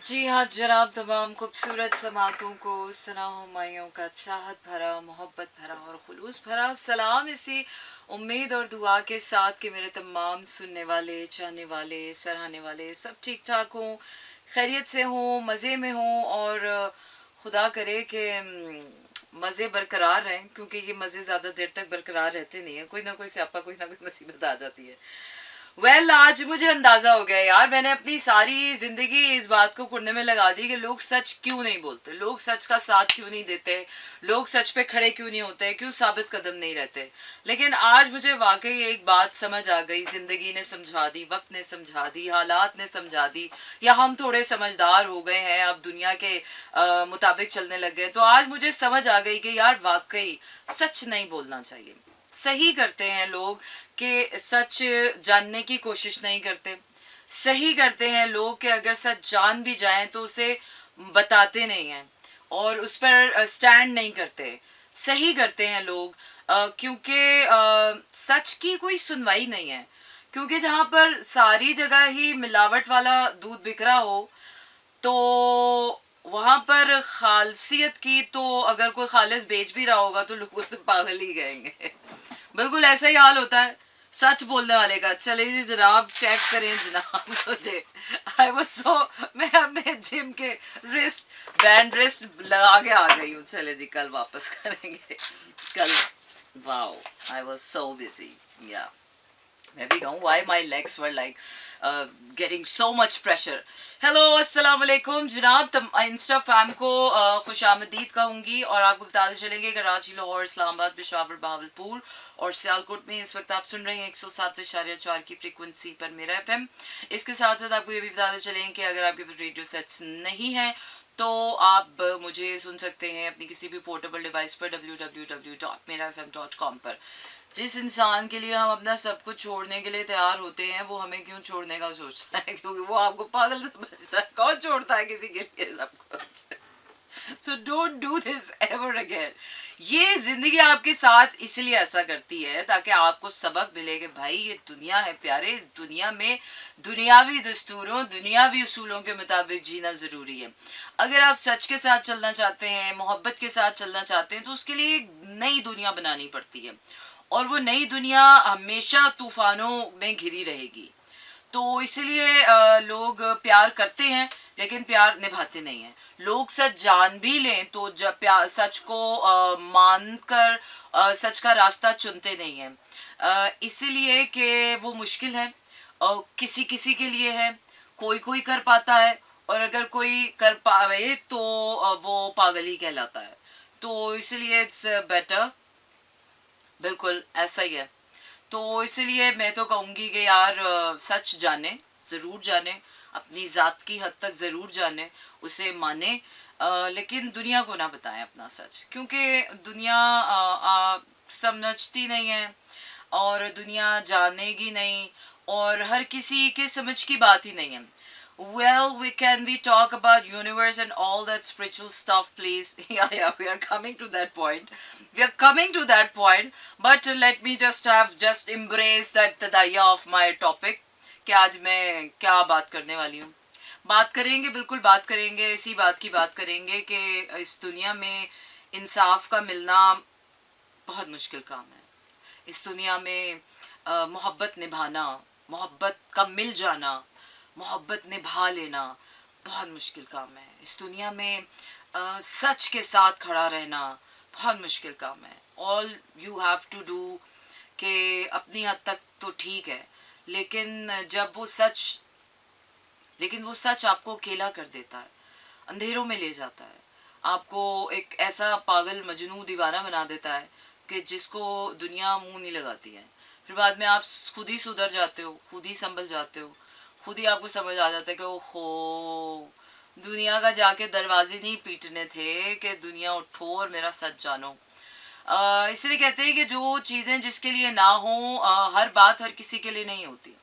जी हाँ जनाब, तमाम खूबसूरत समातों को सना हुमायूं का चाहत भरा, मोहब्बत भरा और खुलूस भरा सलाम, इसी उम्मीद और दुआ के साथ कि मेरे तमाम सुनने वाले, चाहने वाले, सराहने वाले सब ठीक ठाक हों, खैरियत से हों, मज़े में हों और खुदा करे कि मज़े बरकरार रहें, क्योंकि ये मज़े ज़्यादा देर तक बरकरार रहते नहीं हैं। कोई ना कोई स्यापा, कोई ना कोई मुसीबत आ जाती है। आज मुझे अंदाजा हो गया यार, मैंने अपनी सारी जिंदगी इस बात को कुड़ने में लगा दी कि लोग सच क्यों नहीं बोलते, लोग सच का साथ क्यों नहीं देते, लोग सच पे खड़े क्यों नहीं होते, क्यों साबित कदम नहीं रहते। लेकिन आज मुझे वाकई एक बात समझ आ गई, जिंदगी ने समझा दी, वक्त ने समझा दी, हालात ने समझा दी, या हम थोड़े समझदार हो गए हैं, अब दुनिया के मुताबिक चलने लग गए। तो आज मुझे समझ आ गई कि यार वाकई सच नहीं बोलना चाहिए। सही करते हैं लोग कि सच जानने की कोशिश नहीं करते, सही करते हैं लोग कि अगर सच जान भी जाएं तो उसे बताते नहीं हैं और उस पर स्टैंड नहीं करते। सही करते हैं लोग क्योंकि सच की कोई सुनवाई नहीं है, क्योंकि जहाँ पर सारी जगह ही मिलावट वाला दूध बिक रहा हो तो वहां पर खालसियत की, तो अगर कोई खालिस बेच भी रहा होगा तो लोग उसे पागल ही कहेंगे। बिल्कुल ऐसा ही हाल होता है सच बोलने वाले का। चले जी जनाब, चेक करें जनाब मुझे आई वाज सो, मैं अपने जिम के रिस्ट लगा के आ गई हूँ। चले जी कल वापस करेंगे कल। Wow, I was so busy या मैं भी कहूँ why my legs were like getting so much pressure. Hello अस्सलाम वालेकुम जनाब, इंस्टा फैम को खुश आमदीद कहूँगी और आपको बताते चलेंगे कराची, लाहौर, इस्लामाबाद, पेशावर, बहावलपुर और सियालकोट में इस वक्त आप सुन रहे हैं 107.4 की फ्रीक्वेंसी पर मेरा एफएम। इसके साथ साथ आपको ये भी बताते चलेंगे कि अगर आपके पास रेडियो सेट्स नहीं है तो आप मुझे सुन सकते हैं अपनी किसी भी पोर्टेबल डिवाइस पर www.merafm.com पर। जिस इंसान के लिए हम अपना सब कुछ छोड़ने के लिए तैयार होते हैं वो हमें क्यों छोड़ने का सोचता है, क्योंकि वो आपको पागल समझता है। कौन छोड़ता है किसी के लिए सब कुछ? So don't do this ever again. ये जिंदगी आपके साथ इसलिए ऐसा करती है ताकि आपको सबक मिले कि भाई ये दुनिया है प्यारे, इस दुनिया में दुनियावी दस्तूरों, दुनियावी उसूलों के मुताबिक जीना जरूरी है। अगर आप सच के साथ चलना चाहते हैं, मोहब्बत के साथ चलना चाहते हैं तो उसके लिए एक नई दुनिया बनानी पड़ती है और वो नई दुनिया हमेशा तूफानों में घिरी रहेगी। तो इसलिए लोग प्यार करते हैं लेकिन प्यार निभाते नहीं हैं। लोग सच जान भी लें तो जब प्यार सच को मानकर सच का रास्ता चुनते नहीं हैं, इसीलिए कि वो मुश्किल है और किसी किसी के लिए है, कोई कोई कर पाता है और अगर कोई कर पाए तो वो पागल ही कहलाता है। तो इसलिए इट्स बेटर, बिल्कुल ऐसा ही है। तो इसलिए मैं तो कहूँगी कि यार सच जाने, ज़रूर जाने, अपनी ज़ात की हद तक ज़रूर जाने, उसे माने, लेकिन दुनिया को ना बताएं अपना सच, क्योंकि दुनिया समझती नहीं है और दुनिया जानेगी नहीं और हर किसी के समझ की बात ही नहीं है। Well, we talk about universe and all that spiritual stuff, please? Yeah, we are coming to that point. We are coming to that point, but let me just embrace that तदाया of my topic कि आज मैं क्या बात करने वाली हूँ। बात करेंगे, बिल्कुल बात करेंगे, इसी बात की बात करेंगे कि इस दुनिया में इंसाफ का मिलना बहुत मुश्किल काम है। इस दुनिया में मोहब्बत निभाना, मोहब्बत का मिल जाना, मोहब्बत निभा लेना बहुत मुश्किल काम है। इस दुनिया में सच के साथ खड़ा रहना बहुत मुश्किल काम है। All you have to do कि अपनी हद तक तो ठीक है, लेकिन जब वो सच आपको अकेला कर देता है, अंधेरों में ले जाता है, आपको एक ऐसा पागल मजनू दीवाना बना देता है कि जिसको दुनिया मुंह नहीं लगाती है। फिर बाद में आप खुद ही सुधर जाते हो, खुद ही संभल जाते हो, खुद ही आपको समझ आ जाता है कि ओहो, दुनिया का जाके दरवाजे नहीं पीटने थे कि दुनिया उठो और मेरा सच जानो। इसलिए कहते हैं कि जो चीज़ें जिसके लिए ना हो, हर बात हर किसी के लिए नहीं होती।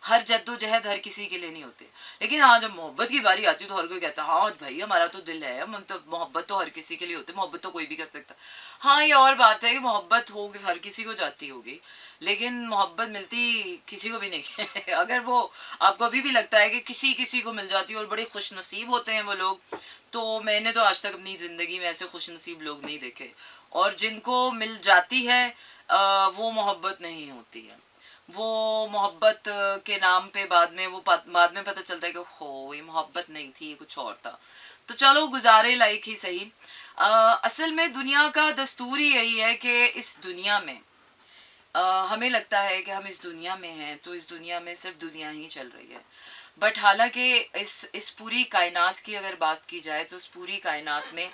हर जद्दोजहद हर किसी के लिए नहीं होती, लेकिन हाँ जब मोहब्बत की बारी आती है तो हर कोई कहता है हाँ भाई हमारा तो दिल है, हम तो मोहब्बत तो हर किसी के लिए होती है, मोहब्बत तो कोई भी कर सकता। हाँ ये और बात है कि मोहब्बत हो हर किसी को जाती होगी, लेकिन मोहब्बत मिलती किसी को भी नहीं है। अगर वो आपको अभी भी लगता है कि किसी किसी को मिल जाती है और बड़े खुश नसीब होते हैं वो लोग, तो मैंने तो आज तक अपनी ज़िंदगी में ऐसे खुश नसीब लोग नहीं देखे। और जिनको मिल जाती है वो मोहब्बत नहीं होती है, वो मोहब्बत के नाम पे बाद में बाद में पता चलता है कि हो ये मोहब्बत नहीं थी, ये कुछ और था। तो चलो गुजारे लायक ही सही। असल में दुनिया का दस्तूर ही यही है कि इस दुनिया में हमें लगता है कि हम इस दुनिया में हैं तो इस दुनिया में सिर्फ दुनिया ही चल रही है, बट हालांकि इस पूरी कायनात की अगर बात की जाए तो इस पूरी कायनात में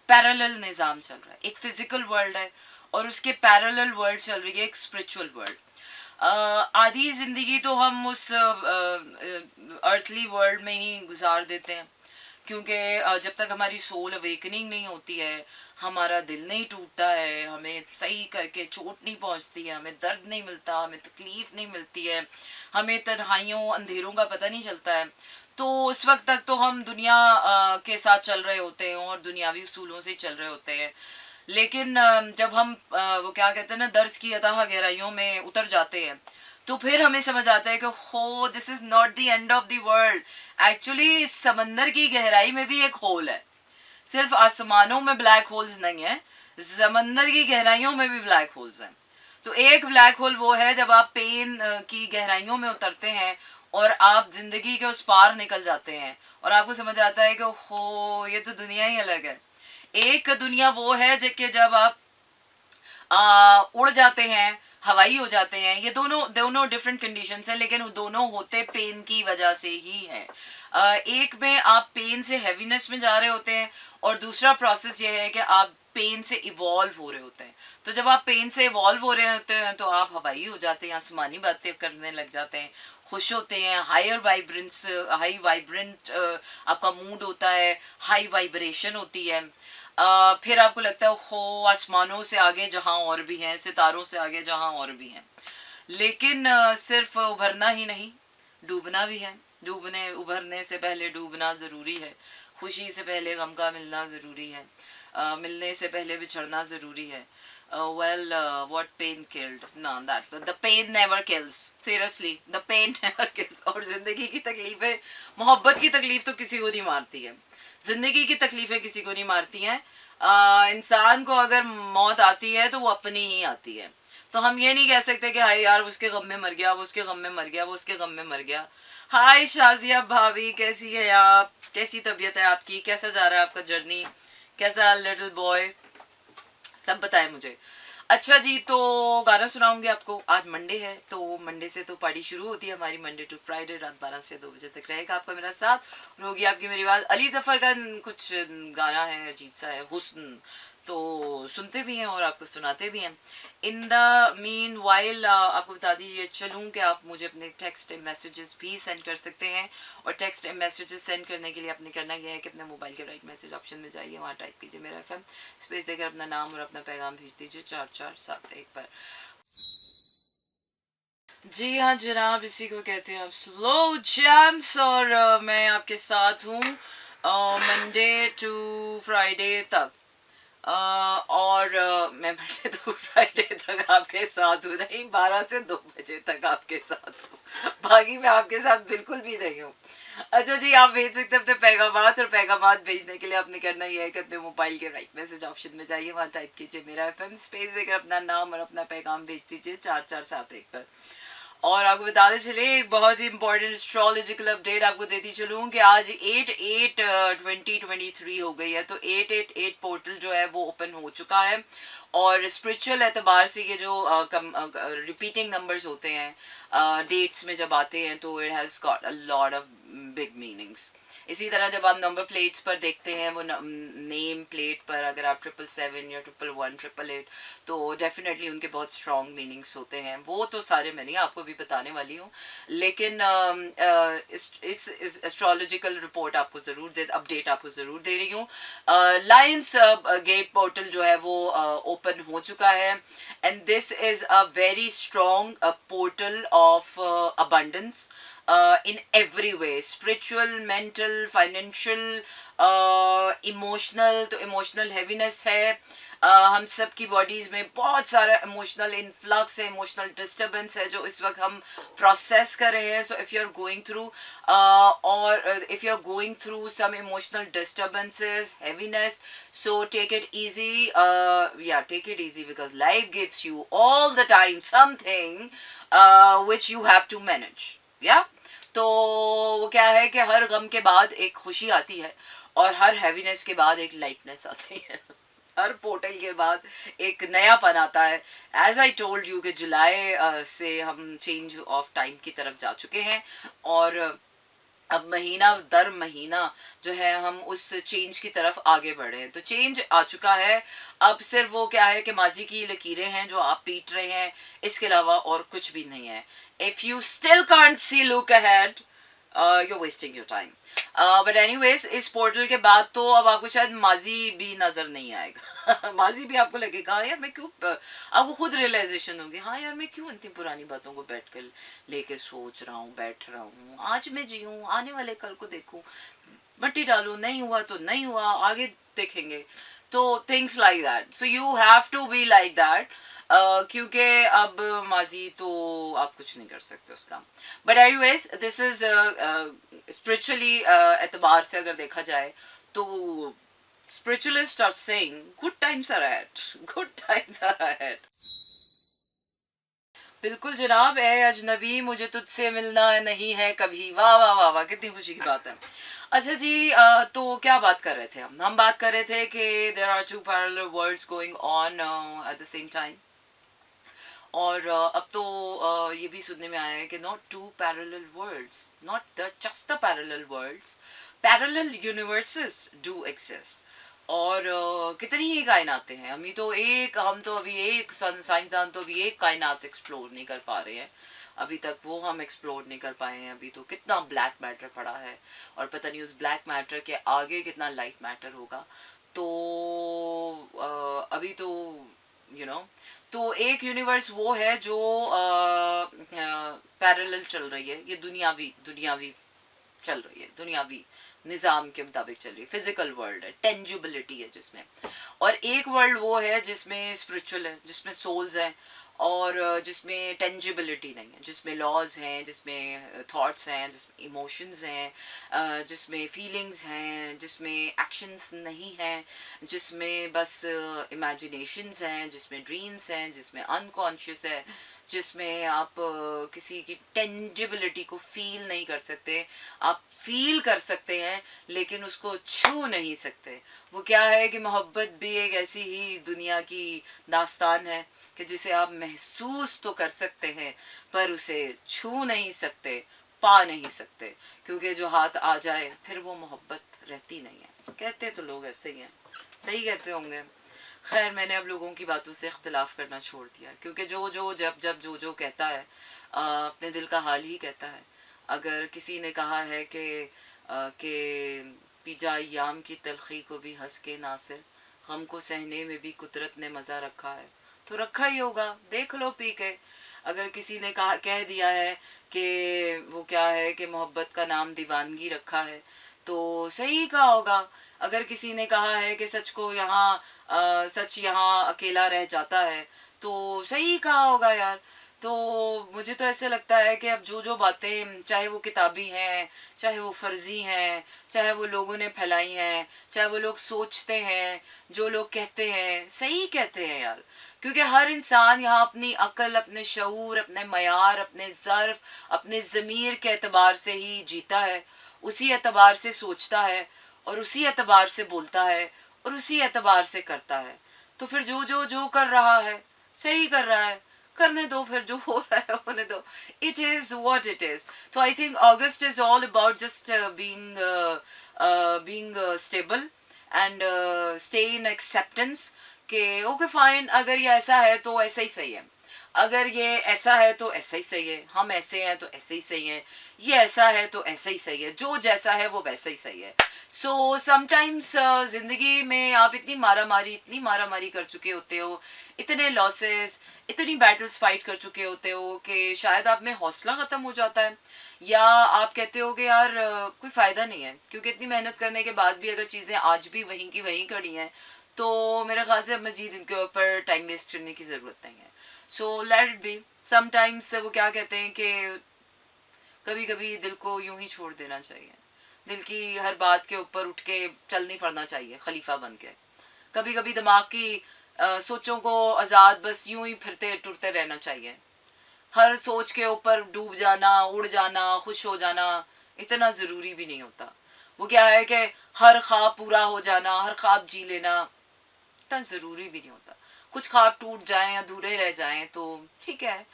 पैरेलल निज़ाम चल रहा है। एक फिजिकल वर्ल्ड है और उसके पैरेलल वर्ल्ड चल रही है एक स्पिरिचुअल वर्ल्ड। आधी ज़िंदगी तो हम उस अर्थली वर्ल्ड में ही गुजार देते हैं, क्योंकि जब तक हमारी सोल अवेकनिंग नहीं होती है, हमारा दिल नहीं टूटता है, हमें सही करके चोट नहीं पहुंचती है, हमें दर्द नहीं मिलता, हमें तकलीफ़ नहीं मिलती है, हमें तन्हाइयों अंधेरों का पता नहीं चलता है, तो उस वक्त तक तो हम दुनिया के साथ चल रहे होते हैं और दुनियावी उसूलों से चल रहे होते हैं। लेकिन जब हम वो क्या कहते हैं ना, दर्द की अथाह गहराइयों में उतर जाते हैं तो फिर हमें समझ आता है कि हो this is not the end of the world. Actually समंदर की गहराई में भी एक होल है, सिर्फ आसमानों में ब्लैक होल्स नहीं है, समंदर की गहराइयों में भी ब्लैक होल्स हैं। तो एक ब्लैक होल वो है जब आप पेन की गहराइयों में उतरते हैं और आप जिंदगी के उस पार निकल जाते हैं और आपको समझ आता है कि हो ये तो दुनिया ही अलग है। एक दुनिया वो है जब आप उड़ जाते हैं, हवाई हो जाते हैं। ये दोनों दोनों डिफरेंट कंडीशंस हैं, लेकिन दोनों होते पेन की वजह से ही है। एक में आप पेन से हैवीनेस में जा रहे होते हैं और दूसरा प्रोसेस ये है कि आप पेन से इवॉल्व हो रहे होते हैं। तो जब आप पेन से इवॉल्व हो रहे होते हैं तो आप हवाई हो जाते हैं, आसमानी बातें करने लग जाते हैं, खुश होते हैं, हाई वाइब्रेंट आपका मूड होता है, हाई वाइब्रेशन होती है। फिर आपको लगता है हो आसमानों से आगे जहाँ और भी हैं, सितारों से आगे जहाँ और भी हैं। लेकिन सिर्फ उभरना ही नहीं, डूबना भी है। डूबने उभरने से पहले डूबना ज़रूरी है, खुशी से पहले गम का मिलना ज़रूरी है, मिलने से पहले बिछड़ना ज़रूरी है। well what pain killed, no that the pain never kills, seriously the pain never kills। और ज़िंदगी की तकलीफ़ें, मोहब्बत की तकलीफ़ तो किसी को नहीं मारती है, ज़िंदगी की तकलीफ़ें किसी को नहीं मारती हैं। इंसान को अगर मौत आती है तो वो अपनी ही आती है। तो हम ये नहीं कह सकते कि हाय यार उसके गम में मर गया, वो उसके गम में मर गया, वो उसके गम में मर गया। हाय शाजिया भाभी, कैसी है आप, कैसी तबीयत है आपकी, कैसा जा रहा है आपका जर्नी, कैसा लिटिल बॉय, सब बताएं मुझे। अच्छा जी, तो गाना सुनाऊंगी आपको। आज मंडे है तो मंडे से तो पार्टी शुरू होती है हमारी, मंडे टू फ्राइडे रात 12 से 2 बजे तक रहेगा आपका मेरा साथ और होगी आपकी मेरी बात। अली जफर का कुछ गाना है, अजीब सा है, हुस्न, तो सुनते भी हैं और आपको सुनाते भी हैं। इन द मीन वाइल आपको बता दीजिए चलूँ कि आप मुझे अपने टेक्स्ट मैसेजेस भी सेंड कर सकते हैं, और टेक्स्ट मैसेजेस सेंड करने के लिए आपने करना यह है कि अपने मोबाइल के राइट मैसेज ऑप्शन में जाइए, वहाँ टाइप कीजिए मेरा FM, स्पेस देकर अपना नाम और अपना पैगाम भेज दीजिए 4471 पर। जी हाँ जनाब, इसी को कहते हैं आप स्लो जैम्स, और मैं आपके साथ हूँ मंडे टू फ्राइडे तक। और मैं मंडे टू फ्राइडे तक आपके साथ हूँ, नहीं 12 से 2 बजे तक आपके साथ हूँ, बाकी मैं आपके साथ बिल्कुल भी नहीं हूँ। अच्छा जी, आप भेज सकते हैं अपने पैगामात, और पैगामात भेजने के लिए आपने करना ये है कि अपने मोबाइल के राइट मैसेज ऑप्शन में जाइए, वहाँ टाइप कीजिए मेरा FM, स्पेस देकर अपना नाम और अपना पैगाम भेज दीजिए 4471 पर। और आपको बताते चले एक बहुत ही इंपॉर्टेंट एस्ट्रोलॉजिकल अपडेट आपको देती चलूँ कि आज 8/8/2023 हो गई है, तो 888 पोर्टल जो है वो ओपन हो चुका है। और स्पिरिचुअल एतबार से ये जो रिपीटिंग नंबर्स होते हैं डेट्स में जब आते हैं तो it has got a lot of big meanings. इसी तरह जब आप नंबर प्लेट्स पर देखते हैं, वो नेम प्लेट पर अगर आप 777 या 111 888, तो डेफिनेटली उनके बहुत स्ट्रॉन्ग मीनिंग्स होते हैं। वो तो सारे मैं नहीं आपको भी बताने वाली हूँ, लेकिन इस एस्ट्रोलॉजिकल रिपोर्ट आपको ज़रूर अपडेट आपको ज़रूर दे रही हूँ। लायंस गेट पोर्टल जो है वो ओपन हो चुका है, and this is a very strong portal of abundance in every way, spiritual, mental, financial, emotional. तो इमोशनल हैवीनेस है, हम सब की बॉडीज में बहुत सारा इमोशनल इन्फ्लक्स है, इमोशनल डिस्टर्बेंस है जो इस वक्त हम प्रोसेस कर रहे हैं। So if you are going through और if you are going through some emotional disturbances, heaviness, so take it easy, yeah, take it easy because life gives you all the time something which you have to manage, yeah। तो वो क्या है कि हर गम के बाद एक खुशी आती है, और हर हैवीनेस के बाद एक लाइटनेस आती है हर पोर्टल के बाद एक नयापन आता है। एज आई टोल्ड यू कि जुलाई से हम चेंज ऑफ टाइम की तरफ जा चुके हैं, और अब महीना दर महीना जो है हम उस चेंज की तरफ आगे बढ़े हैं। तो चेंज आ चुका है, अब सिर्फ वो क्या है कि माजी की लकीरें हैं जो आप पीट रहे हैं, इसके अलावा और कुछ भी नहीं है। If you still can't see look ahead, you're wasting your time. But anyways, इस पोर्टल के बाद तो अब आपको शायद माजी भी नज़र नहीं आएगा माजी भी आपको लगेगा हाँ यार मैं क्यों, आपको खुद रियलाइजेशन होगी हाँ यार मैं क्यों इतनी पुरानी बातों को बैठ कर लेके सोच रहा हूँ, बैठ रहा हूँ। आज मैं जीऊँ, आने वाले कल को देखूँ, मट्टी डालू, नहीं हुआ तो नहीं हुआ, आगे देखेंगे। तो things like that, so you have to be like that, क्योंकि अब माजी तो आप कुछ नहीं कर सकते उसका। But anyways this is spiritually एतबार से अगर देखा जाए तो spiritualists are saying good times are ahead, good times are ahead। बिल्कुल जनाब, ए अजनबी मुझे तुझसे मिलना नहीं है कभी, वाह वाह वाह वाह, कितनी खुशी की बात है। अच्छा जी, तो क्या बात कर रहे थे हम बात कर रहे थे कि there are two parallel worlds going on at the same time, और अब तो ये भी सुनने में आया है कि not two parallel worlds, not just the parallel worlds, parallel universes do exist. और कितनी ही कायनातें हैं, हम तो अभी एक साइंसदान तो अभी एक कायनात एक्सप्लोर नहीं कर पा रहे हैं, अभी तक वो हम एक्सप्लोर नहीं कर पाए हैं। अभी तो कितना ब्लैक मैटर पड़ा है, और पता नहीं उस ब्लैक मैटर के आगे कितना लाइट मैटर होगा। तो अभी तो यू नो तो एक यूनिवर्स वो है जो पैरेलल चल रही है, ये दुनियावी चल रही है, दुनियावी निज़ाम के मुताबिक चल रही है, फिजिकल वर्ल्ड है, टेंजिबिलिटी है जिसमें, और एक वर्ल्ड वो है जिसमें स्पिरिचुअल है, जिसमें सोल्स हैं, और जिसमें टेंजिबिलिटी नहीं है, जिसमें लॉज हैं, जिसमें थॉट्स हैं, जिसमें इमोशंस हैं, जिसमें फीलिंग्स हैं, जिसमें एक्शंस नहीं हैं, जिसमें बस इमेजिनेशंस हैं, जिसमें ड्रीम्स हैं, जिसमें अनकॉन्शियस है, जिसमें आप किसी की टेंजिबिलिटी को फील नहीं कर सकते। आप फील कर सकते हैं लेकिन उसको छू नहीं सकते। वो क्या है कि मोहब्बत भी एक ऐसी ही दुनिया की दास्तान है कि जिसे आप महसूस तो कर सकते हैं पर उसे छू नहीं सकते, पा नहीं सकते, क्योंकि जो हाथ आ जाए फिर वो मोहब्बत रहती नहीं है। कहते तो लोग ऐसे ही हैं, सही कहते होंगे। खैर, मैंने अब लोगों की बातों से इख्तिलाफ़ करना छोड़ दिया, क्योंकि जब जो कहता है अपने दिल का हाल ही कहता है। अगर किसी ने कहा है कि पिजा याम की तलखी को भी हंस के नासिर, गम को सहने में भी कुदरत ने मज़ा रखा है, तो रखा ही होगा, देख लो पी के। अगर किसी ने कह दिया है कि वो क्या है कि मोहब्बत का नाम दीवानगी रखा है, तो सही कहा होगा। अगर किसी ने कहा है कि सच यहाँ अकेला रह जाता है, तो सही कहा होगा यार। तो मुझे तो ऐसे लगता है कि अब जो बातें, चाहे वो किताबी हैं, चाहे वो फ़र्ज़ी हैं, चाहे वो लोगों ने फैलाई हैं, चाहे वो लोग सोचते हैं, जो लोग कहते हैं, सही कहते हैं यार। क्योंकि हर इंसान यहाँ अपनी अक्ल, अपने शऊर, अपने मयार, अपने ज़र्फ़, अपने ज़मीर के एतबार से ही जीता है, उसी एतबार से सोचता है, और उसी एतबार से बोलता है, और उसी एतबार से करता है। तो फिर जो कर रहा है सही कर रहा है, करने दो, फिर जो हो रहा है होने दो. It is what it is. So I think August is all about just being stable and stay in acceptance कि okay fine, अगर ये ऐसा है तो ऐसा ही सही है, अगर ये ऐसा है तो ऐसा ही सही है, हम ऐसे हैं तो ऐसे ही सही है, ये ऐसा है तो ऐसा ही सही है, जो जैसा है वो वैसा ही सही है. सो समटाइम्स ज़िंदगी में आप इतनी मारा मारी कर चुके होते हो, इतने लॉसेस, इतनी बैटल्स फाइट कर चुके होते हो कि शायद आप में हौसला ख़त्म हो जाता है, या आप कहते हो कि यार कोई फ़ायदा नहीं है, क्योंकि इतनी मेहनत करने के बाद भी अगर चीज़ें आज भी वहीं की वहीं खड़ी हैं तो मेरे ख्याल से अब मज़ीद इनके ऊपर टाइम वेस्ट करने की ज़रूरत नहीं है. So let it be. Sometimes वो क्या कहते हैं कि कभी कभी दिल को यूं ही छोड़ देना चाहिए, दिल की हर बात के ऊपर उठ के चल नहीं पड़ना चाहिए खलीफा बन के. कभी कभी दिमाग की सोचों को आज़ाद बस यूं ही फिरते टुरते रहना चाहिए. हर सोच के ऊपर डूब जाना, उड़ जाना, खुश हो जाना इतना ज़रूरी भी नहीं होता. वो क्या है कि हर ख्वाब पूरा हो जाना, हर ख्वाब जी लेना इतना ज़रूरी भी नहीं होता. कुछ ख्वाब टूट जाएं, अधूरे रह जाएं तो ठीक है,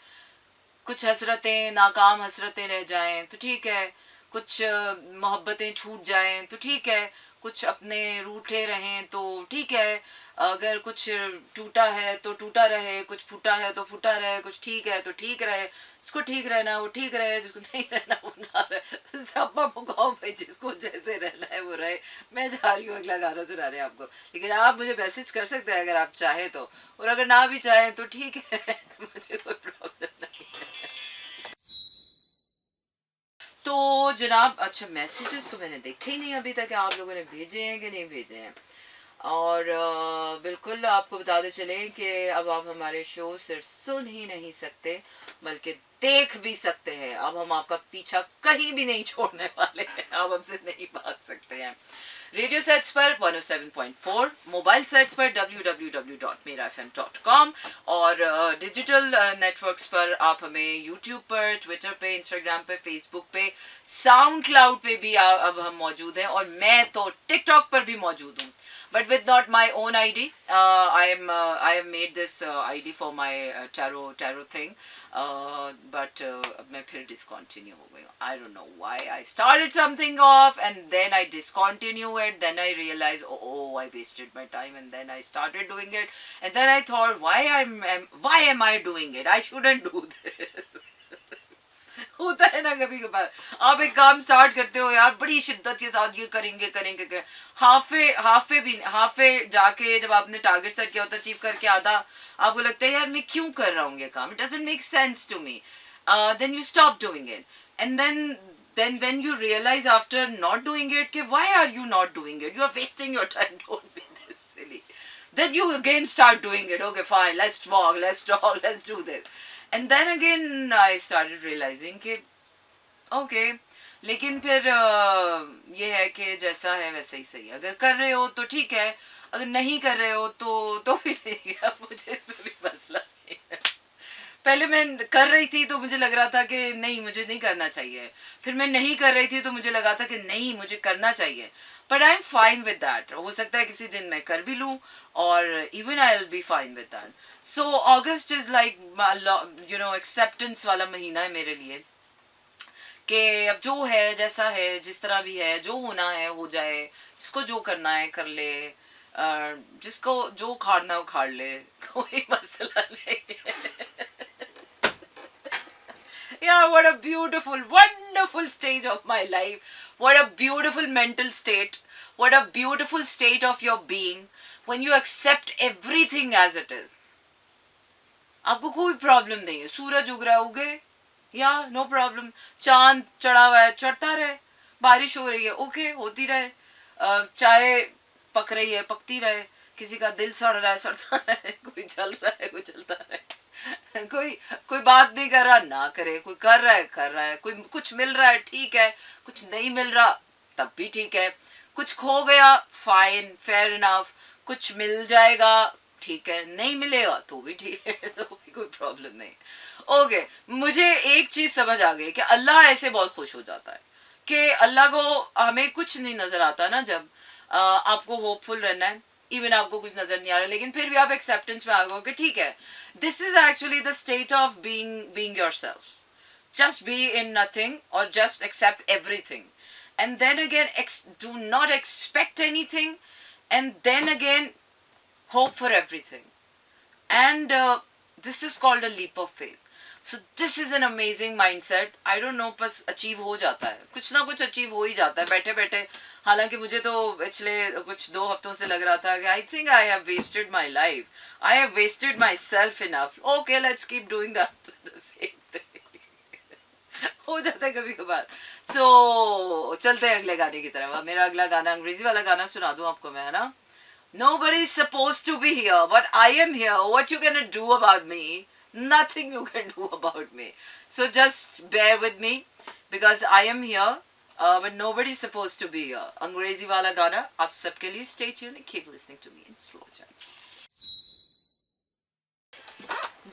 कुछ हसरतें, नाकाम हसरतें रह जाएं तो ठीक है, कुछ मोहब्बतें छूट जाएं तो ठीक है, कुछ अपने रूठे रहें तो ठीक है, अगर कुछ टूटा है तो टूटा रहे, कुछ फूटा है तो फूटा रहे, कुछ ठीक है तो ठीक रहे, जिसको ठीक रहना वो ठीक रहे, जिसको नहीं रहना वो ना रहे. सब मुकाओ भाई, जिसको जैसे रहना है वो रहे. मैं जा रही हूँ अगला गाना सुनाने आपको, लेकिन आप मुझे मैसेज कर सकते हैं अगर आप चाहें तो, और अगर ना भी चाहें तो ठीक है. मुझे कोई प्रॉब्लम नहीं है. तो जनाब, अच्छा मैसेजेस तो मैंने देखे ही नहीं अभी तक आप लोगों ने भेजे हैं कि नहीं भेजे हैं. और बिल्कुल आपको बताते चले कि अब आप हमारे शो सिर्फ सुन ही नहीं सकते बल्कि देख भी सकते हैं. अब हम आपका पीछा कहीं भी नहीं छोड़ने वाले हैं, आप हमसे नहीं भाग सकते हैं. रेडियो सेट्स पर 107.4, मोबाइल सेट्स पर www.mirafm.com, और डिजिटल नेटवर्क्स पर आप हमें यूट्यूब पर, ट्विटर पे, इंस्टाग्राम पे, फेसबुक पे, साउंड क्लाउड पे भी अब हम मौजूद हैं, और मैं तो टिकटॉक पर भी मौजूद हूँ, but with not my own ID. I have made this ID for my tarot thing, but अब मैं फिर discontinue हो गई. I don't know why I started something off and then I discontinue it. Then I realized, oh, I wasted my time, and then I started doing it, and then I thought, why am I doing it? I shouldn't do this. होता है ना कभी कभार, आप एक काम start करते हो यार बड़ी शिद्दत के साथ, ये करेंगे हाफे जाके जब आपने टारगेट सेट किया होता अचीव करके आधा आपको लगता है यार मैं क्यों कर रहा हूँ ये काम, it doesn't make sense to me. Then you stop doing it, and then when you realize after not doing it कि why are you not doing it, you are wasting your time, don't be this silly, then you again start doing it. Okay fine, let's walk, let's talk, let's do this. And then again I started realizing कि okay, लेकिन फिर ये है कि जैसा है वैसे ही सही है. अगर कर रहे हो तो ठीक है, अगर नहीं कर रहे हो तो भी ठीक है. मुझे इसमें भी मसला नहीं है. पहले मैं कर रही थी तो मुझे लग रहा था कि नहीं मुझे नहीं करना चाहिए, फिर मैं नहीं कर रही थी तो मुझे लगा था कि नहीं मुझे करना चाहिए. But I am fine with that. हो सकता है किसी दिन मैं कर भी लूँ, और even I will be fine with that. So August is like you know acceptance वाला महीना है मेरे लिए, कि अब जो है जैसा है, जिस तरह भी है, जो होना है हो जाए, जिसको जो करना है कर ले, जिसको जो उखाड़ना उखाड़ ले, कोई मसला नहीं है. Yeah, what a beautiful, wonderful stage of my life. What a beautiful mental state. What a beautiful state of your being when you accept everything as it is. आपको कोई प्रॉब्लम नहीं है. सूरज उग रहा है उगे, या नो प्रॉब्लम. चांद चढ़ा हुआ है चढ़ता रहे, बारिश हो रही है ओके होती रहे, चाय पक रही है पकती रहे, किसी का दिल सड़ रहा है सड़ता रहे, कोई जल रहा है कोई जलता रहे. कोई बात नहीं कर रहा ना करे, कोई कर रहा है, कोई कुछ मिल रहा है ठीक है, कुछ नहीं मिल रहा तब भी ठीक है, कुछ खो गया फाइन फेयर इनफ, कुछ मिल जाएगा ठीक है, नहीं मिलेगा तो भी ठीक है, तो भी कोई प्रॉब्लम नहीं. ओके, मुझे एक चीज समझ आ गई कि अल्लाह ऐसे बहुत खुश हो जाता है कि अल्लाह को हमें कुछ नहीं नजर आता ना, जब आपको होपफुल रहना है, इवन आपको कुछ नजर नहीं आ रहा, लेकिन फिर भी आप एक्सेप्टेंस में आ गए कि ठीक है, this is actually the state of being yourself. Just be in nothing or just accept everything. And then again, do not expect anything. And then again, hope for everything. And this is called a leap of faith. So this is an amazing mindset. I don't know, बस achieve हो जाता है, कुछ ना कुछ achieve हो ही जाता है बैठे बैठे. हालांकि मुझे तो पिछले कुछ 2 हफ्तों से लग रहा था कि I think I have wasted my life. I have wasted myself enough. Okay, let's keep doing that the same thing. हो जाता है कभी कभार. सो चलते हैं अगले गाने की तरफ. मेरा अगला गाना अंग्रेजी वाला गाना सुना दूं आपको मैं, है ना. Nobody is supposed to be here, but I am here. What you gonna do about me? Nothing you can do about me. So just bear with me because I am here, but nobody is supposed to be here. अंग्रेजी वाला गाना आप सबके लिए. Stay tuned and keep listening to me in slow jams.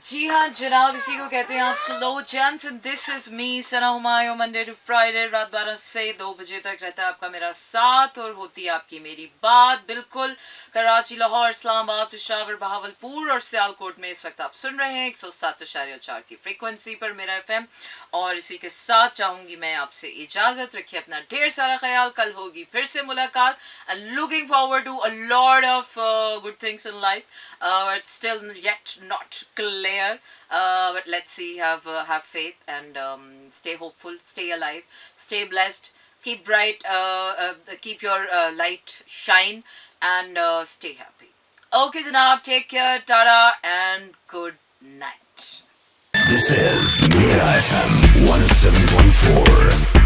जी हाँ जनाब, इसी को कहते हैं आप slow jams. And this is me Sana Humayun. Monday to Friday रात 12 से 2 बजे तक रहता है आपका मेरा साथ और होती है आपकी मेरी बात. बिल्कुल कराची, लाहौर, इस्लामाबाद, पेशावर, बहावलपुर और सियालकोट में इस वक्त आप सुन रहे हैं 107.4 की फ्रीक्वेंसी पर मेरा एफएम. और इसी के साथ चाहूंगी मैं आपसे इजाजत. रखिए अपना ढेर सारा ख्याल. कल होगी फिर से मुलाकात. And looking forward to a lot of good things in life, but still yet not clear, but let's see, have faith and stay hopeful, stay alive, stay blessed, keep bright, keep your light shine, and stay happy. Okay janab, take care, tara and good night. This is Mira FM 107.4.